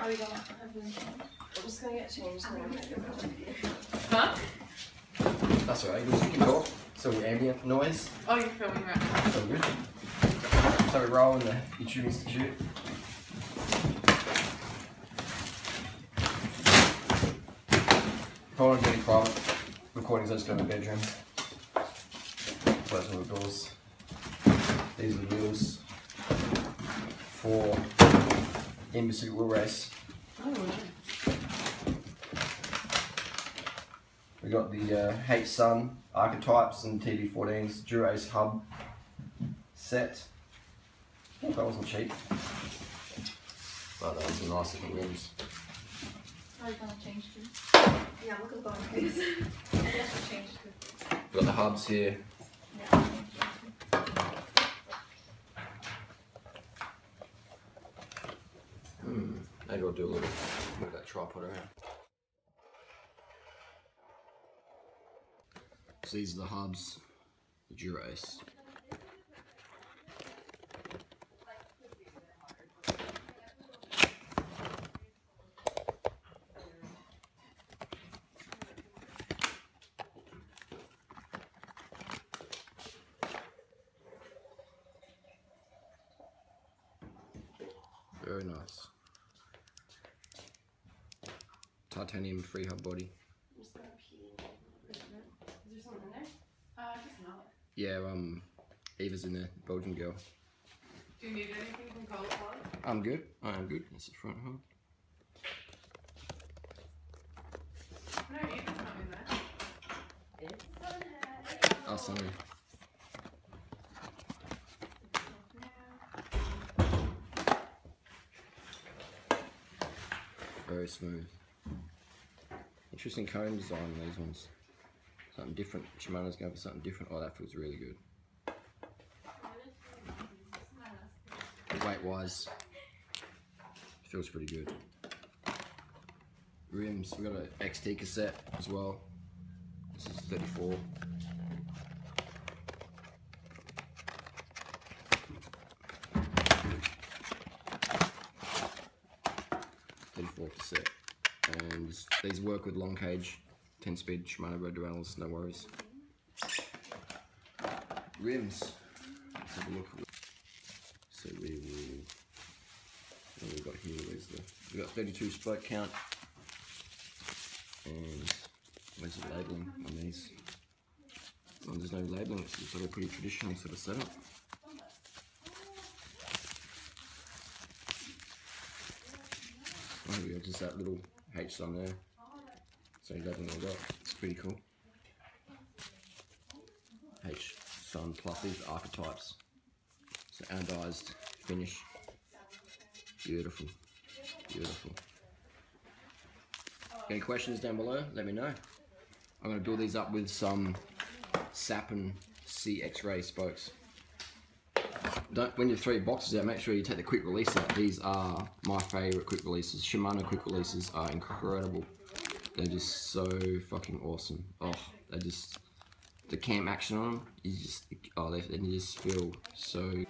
Are we gonna have them? I'm just gonna get changed and then I'm gonna go back with you. Huh? That's alright, you can talk. So ambient noise. Oh, you're filming right now. So good. So we roll in the YouTube Institute. If I want to do any private recordings, I just go to the bedrooms. Close all the doors. These are the wheels for the Embassy Wheel Race. Oh, We got the Son Archetypes and TV14s Dura Ace hub set. Oh, that wasn't cheap. But that was nice looking rims. Are we gonna change too? Yeah, look at the bottom please. I guess we changed too. We got the hubs here. Yeah. Maybe I'll do a little move that tripod around. So these are the hubs, the Dura Ace. Very nice. Titanium free hub body. I'm just gonna pee. Is there something in there? I guess not. Yeah, Eva's in there, Belgian girl. Do you need anything from Cold Plug? I'm good. I am good. That's the front hub. No, Eva's not in there. It's Oh, sorry. Very smooth. Interesting cone design on these ones. Something different. Shimano's going for something different. Oh, that feels really good. Weight wise, feels pretty good. Rims, we got an XT cassette as well. This is 34. Cassette, and these work with long cage, 10-speed Shimano Road Duralis, no worries. Rims, let's have a look. So we will. What have we got here? We got 32 spoke count, and where's the labelling on these? Oh, there's no labelling. It's sort of pretty traditional sort of setup. Oh, we got just that little H on there. So you definitely got. It's pretty cool. H Son plus these archetypes. So anodized finish. Beautiful. Beautiful. Any questions down below? Let me know. I'm going to build these up with some Sapim CX ray spokes. When you throw your boxes out, make sure you take the quick release out. These are my favourite quick releases. Shimano quick releases are incredible. They're just so fucking awesome. Oh, they just, the camp action on them, you just, oh, they just feel so